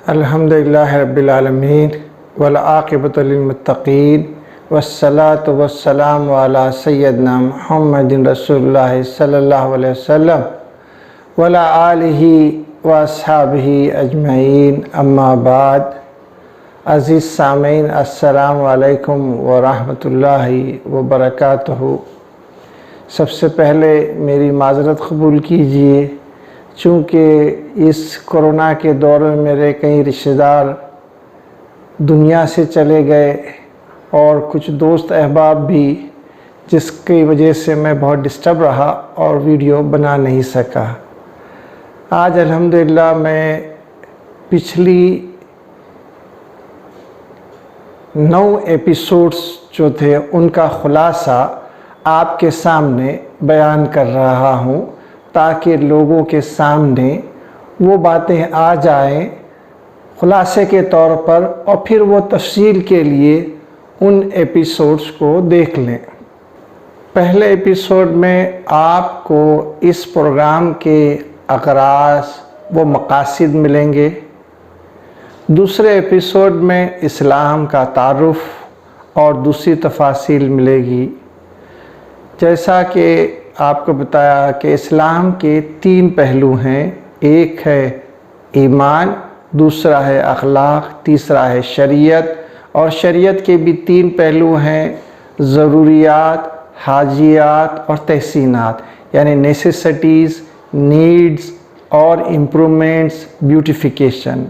الحمدللہ رب العالمین والعاقبۃ للمتقین والصلاۃ والسلام علی سیدنا محمد رسول اللہ صلی اللہ علیہ وسلم وعلی آلہ واصحابہ اجمعین، اما بعد۔ عزیز سامعین، السلام علیکم ورحمۃ اللہ وبرکاتہ۔ سب سے پہلے میری معذرت قبول کیجیے، چونکہ اس کورونا کے دور میں میرے کئی رشتہ دار دنیا سے چلے گئے اور کچھ دوست احباب بھی، جس کی وجہ سے میں بہت ڈسٹرب رہا اور ویڈیو بنا نہیں سکا۔ آج الحمدللہ میں پچھلی 9 ایپیسوڈز جو تھے ان کا خلاصہ آپ کے سامنے بیان کر رہا ہوں، تاکہ لوگوں کے سامنے وہ باتیں آ جائیں خلاصے کے طور پر، اور پھر وہ تفصیل کے لیے ان ایپیسوڈز کو دیکھ لیں۔ پہلے ایپیسوڈ میں آپ کو اس پروگرام کے اغراض و مقاصد ملیں گے۔ دوسرے ایپیسوڈ میں اسلام کا تعارف اور دوسری تفاصیل ملے گی۔ جیسا کہ آپ کو بتایا کہ اسلام کے 3 پہلو ہیں، ایک ہے ایمان، دوسرا ہے اخلاق، تیسرا ہے شریعت، اور شریعت کے بھی 3 پہلو ہیں، ضروریات، حاجیات اور تحسینات، یعنی نیسیسٹیز، نیڈز اور امپرومنٹس، بیوٹیفیکیشن۔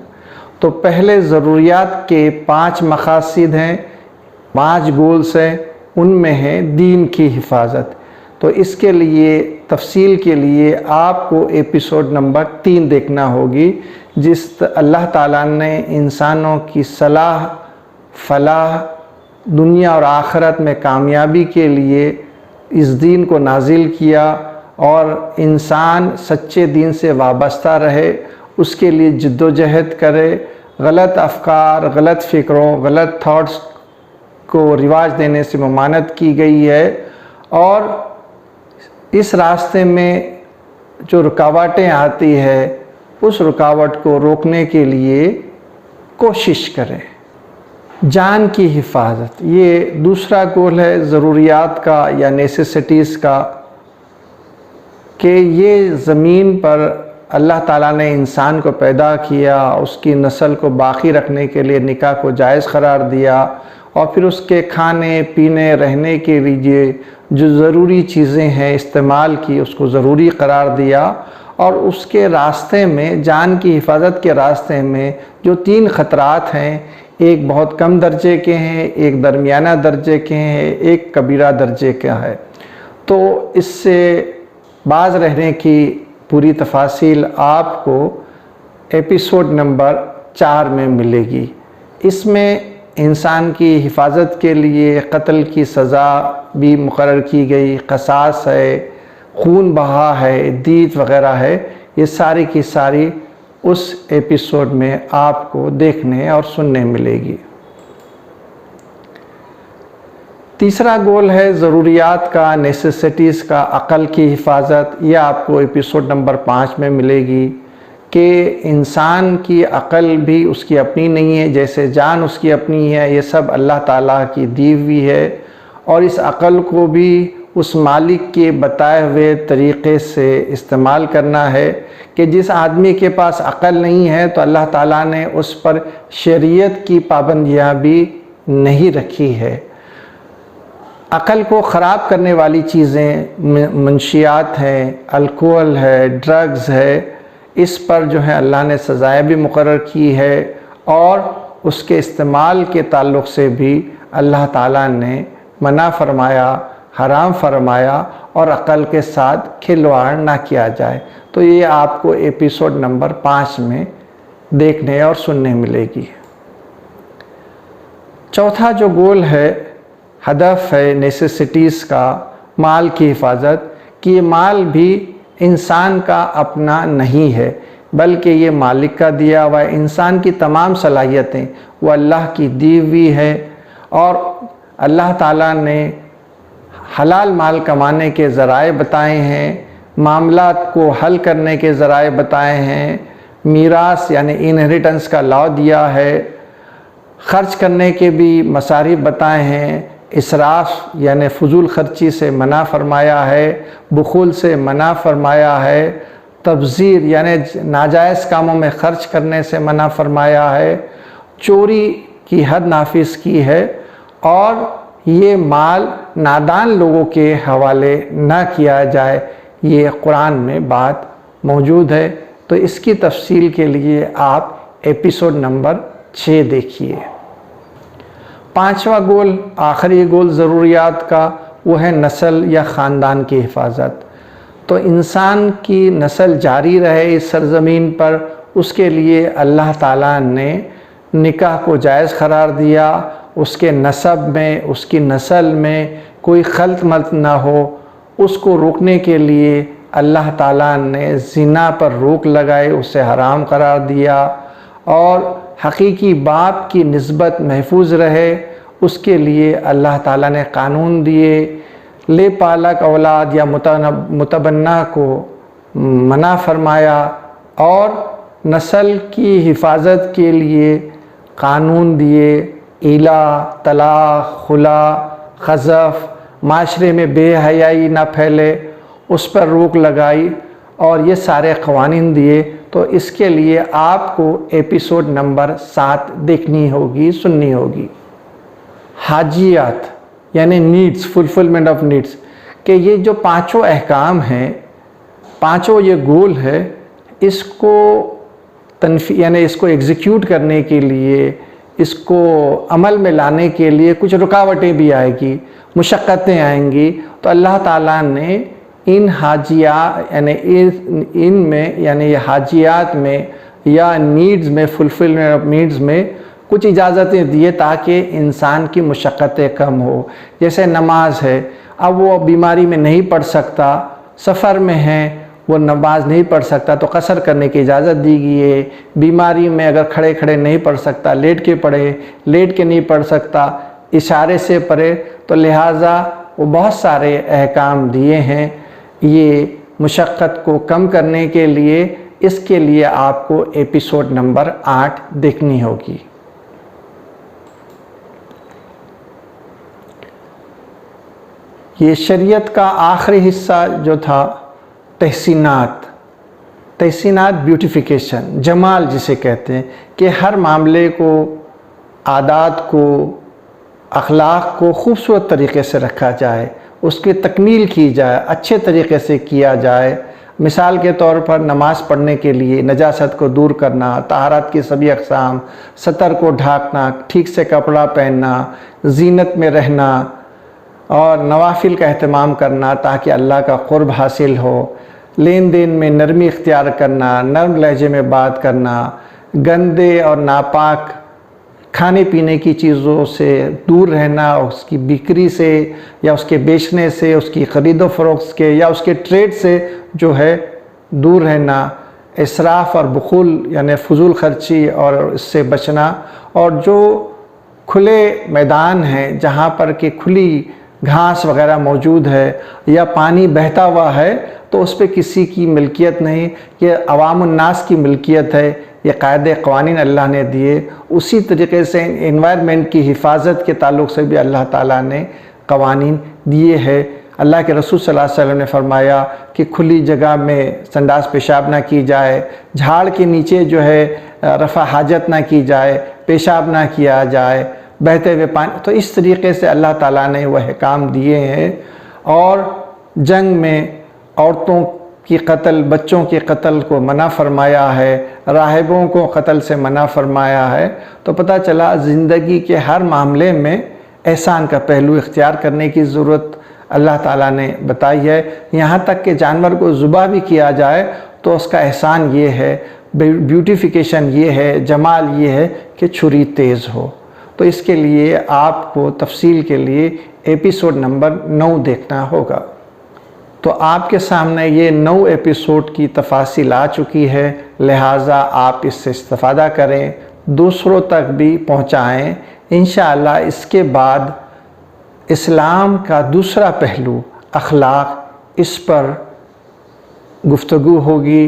تو پہلے ضروریات کے 5 مقاصد ہیں، 5 گولز ہیں، ان میں ہے دین کی حفاظت۔ تو اس کے لیے تفصیل کے لیے آپ کو ایپیسوڈ نمبر 3 دیکھنا ہوگی، جس اللہ تعالیٰ نے انسانوں کی صلاح، فلاح، دنیا اور آخرت میں کامیابی کے لیے اس دین کو نازل کیا، اور انسان سچے دین سے وابستہ رہے، اس کے لیے جد و جہد کرے، غلط افکار، غلط فکروں، غلط تھاٹس کو رواج دینے سے ممانعت کی گئی ہے، اور اس راستے میں جو رکاوٹیں آتی ہے اس رکاوٹ کو روکنے کے لیے کوشش کریں۔ جان کی حفاظت، یہ دوسرا گول ہے ضروریات کا یا نیسیسٹیز کا، کہ یہ زمین پر اللہ تعالیٰ نے انسان کو پیدا کیا، اس کی نسل کو باقی رکھنے کے لیے نکاح کو جائز قرار دیا، اور پھر اس کے کھانے پینے رہنے کے لیے جو ضروری چیزیں ہیں استعمال کی، اس کو ضروری قرار دیا، اور اس کے راستے میں، جان کی حفاظت کے راستے میں جو 3 خطرات ہیں، ایک بہت کم درجے کے ہیں، ایک درمیانہ درجے کے ہیں، ایک کبیرہ درجے کا ہے۔ تو اس سے باز رہنے کی پوری تفاصیل آپ کو ایپیسوڈ نمبر 4 میں ملے گی۔ اس میں انسان کی حفاظت کے لیے قتل کی سزا بھی مقرر کی گئی، قصاص ہے، خون بہا ہے، دیت وغیرہ ہے، یہ ساری کی ساری اس ایپیسوڈ میں آپ کو دیکھنے اور سننے ملے گی۔ تیسرا گول ہے ضروریات کا، نیسیسٹیز کا، عقل کی حفاظت، یہ آپ کو ایپیسوڈ نمبر 5 میں ملے گی، کہ انسان کی عقل بھی اس کی اپنی نہیں ہے، جیسے جان اس کی اپنی ہے، یہ سب اللہ تعالیٰ کی دی ہوئی ہے، اور اس عقل کو بھی اس مالک کے بتائے ہوئے طریقے سے استعمال کرنا ہے، کہ جس آدمی کے پاس عقل نہیں ہے تو اللہ تعالیٰ نے اس پر شریعت کی پابندیاں بھی نہیں رکھی ہے۔ عقل کو خراب کرنے والی چیزیں منشیات ہیں، الکوہل ہے، ڈرگز ہے، اس پر جو ہے اللہ نے سزائیں بھی مقرر کی ہے، اور اس کے استعمال کے تعلق سے بھی اللہ تعالیٰ نے منع فرمایا، حرام فرمایا، اور عقل کے ساتھ کھلواڑ نہ کیا جائے۔ تو یہ آپ کو ایپیسوڈ نمبر 5 میں دیکھنے اور سننے ملے گی۔ چوتھا جو گول ہے، ہدف ہے نیسیسٹیز کا، مال کی حفاظت، کہ یہ مال بھی انسان کا اپنا نہیں ہے، بلکہ یہ مالک کا دیا ہوا ہے۔ انسان کی تمام صلاحیتیں وہ اللہ کی دی ہوئی ہے، اور اللہ تعالیٰ نے حلال مال کمانے کے ذرائع بتائے ہیں، معاملات کو حل کرنے کے ذرائع بتائے ہیں، میراث یعنی انہیریٹنس کا لا دیا ہے، خرچ کرنے کے بھی مصارف بتائے ہیں، اسراف یعنی فضول خرچی سے منع فرمایا ہے، بخل سے منع فرمایا ہے، تبذیر یعنی ناجائز کاموں میں خرچ کرنے سے منع فرمایا ہے، چوری کی حد نافذ کی ہے، اور یہ مال نادان لوگوں کے حوالے نہ کیا جائے، یہ قرآن میں بات موجود ہے۔ تو اس کی تفصیل کے لیے آپ ایپیسوڈ نمبر 6 دیکھیے۔ 5واں گول، آخری گول ضروریات کا، وہ ہے نسل یا خاندان کی حفاظت۔ تو انسان کی نسل جاری رہے اس سرزمین پر، اس کے لیے اللہ تعالیٰ نے نکاح کو جائز قرار دیا، اس کے نسب میں، اس کی نسل میں کوئی خلط ملط نہ ہو، اس کو روکنے کے لیے اللہ تعالیٰ نے زنا پر روک لگائی، اسے حرام قرار دیا، اور حقیقی باپ کی نسبت محفوظ رہے اس کے لیے اللہ تعالیٰ نے قانون دیے، لے پالک اولاد یا متبنہ کو منع فرمایا، اور نسل کی حفاظت کے لیے قانون دیے، ایلا، طلاق، خلا، قذف، معاشرے میں بے حیائی نہ پھیلے اس پر روک لگائی، اور یہ سارے قوانین دیے۔ تو اس کے لیے آپ کو ایپیسوڈ نمبر 7 دیکھنی ہوگی، سننی ہوگی۔ حاجیات یعنی نیڈز، فلفلمنٹ آف نیڈز، کہ یہ جو 5 احکام ہیں، 5 یہ گول ہے، اس کو یعنی اس کو ایگزیکیوٹ کرنے کے لیے، اس کو عمل میں لانے کے لیے کچھ رکاوٹیں بھی آئے گی، مشقتیں آئیں گی۔ تو اللہ تعالیٰ نے ان حاجیات یعنی ان میں یعنی یہ حاجیات میں یا نیڈز میں، فلفلمنٹ آف نیڈز میں کچھ اجازتیں دیے تاکہ انسان کی مشقتیں کم ہو۔ جیسے نماز ہے، اب وہ بیماری میں نہیں پڑھ سکتا، سفر میں ہے، وہ نماز نہیں پڑھ سکتا تو قصر کرنے کی اجازت دی گئی ہے۔ بیماری میں اگر کھڑے کھڑے نہیں پڑھ سکتا، لیٹ کے پڑھے، لیٹ کے نہیں پڑھ سکتا، اشارے سے پڑھے۔ تو لہٰذا وہ بہت سارے احکام دیے ہیں یہ مشقت کو کم کرنے کے لیے۔ اس کے لیے آپ کو ایپیسوڈ نمبر 8 دیکھنی ہوگی۔ یہ شریعت کا آخری حصہ جو تھا، تحسینات، بیوٹیفیکیشن، جمال جسے کہتے ہیں، کہ ہر معاملے کو، عادات کو، اخلاق کو خوبصورت طریقے سے رکھا جائے، اس کی تکمیل کی جائے، اچھے طریقے سے کیا جائے۔ مثال کے طور پر نماز پڑھنے کے لیے نجاست کو دور کرنا، طہارت کی سبھی اقسام، سطر کو ڈھانکنا، ٹھیک سے کپڑا پہننا، زینت میں رہنا، اور نوافل کا اہتمام کرنا تاکہ اللہ کا قرب حاصل ہو، لین دین میں نرمی اختیار کرنا، نرم لہجے میں بات کرنا، گندے اور ناپاک کھانے پینے کی چیزوں سے دور رہنا، اس کی بکری سے یا اس کے بیچنے سے، اس کی خرید و فروخت کے یا اس کے ٹریڈ سے جو ہے دور رہنا، اسراف اور بخل یعنی فضول خرچی اور اس سے بچنا، اور جو کھلے میدان ہیں جہاں پر کہ کھلی گھاس وغیرہ موجود ہے یا پانی بہتا ہوا ہے تو اس پہ کسی کی ملکیت نہیں، یہ عوام الناس کی ملکیت ہے، یہ قاعدے قوانین اللہ نے دیے۔ اسی طریقے سے انوائرمنٹ کی حفاظت کے تعلق سے بھی اللہ تعالیٰ نے قوانین دیے ہیں۔ اللہ کے رسول صلی اللہ علیہ وسلم نے فرمایا کہ کھلی جگہ میں سنڈاس پیشاب نہ کی جائے، جھاڑ کے نیچے جو ہے رفع حاجت نہ کی جائے، پیشاب نہ کیا جائے، بہتے ہوئے پانی۔ تو اس طریقے سے اللہ تعالیٰ نے وہ احکام دیے ہیں۔ اور جنگ میں عورتوں کی قتل، بچوں کے قتل کو منع فرمایا ہے، راہبوں کو قتل سے منع فرمایا ہے۔ تو پتہ چلا زندگی کے ہر معاملے میں احسان کا پہلو اختیار کرنے کی ضرورت اللہ تعالیٰ نے بتائی ہے۔ یہاں تک کہ جانور کو ذبح بھی کیا جائے تو اس کا احسان یہ ہے، بیوٹیفیکیشن یہ ہے، جمال یہ ہے کہ چھری تیز ہو۔ تو اس کے لیے آپ کو تفصیل کے لیے ایپیسوڈ نمبر 9 دیکھنا ہوگا۔ تو آپ کے سامنے یہ 9 ایپیسوڈ کی تفاصیل آ چکی ہے، لہٰذا آپ اس سے استفادہ کریں، دوسروں تک بھی پہنچائیں۔ انشاءاللہ اس کے بعد اسلام کا دوسرا پہلو، اخلاق، اس پر گفتگو ہوگی۔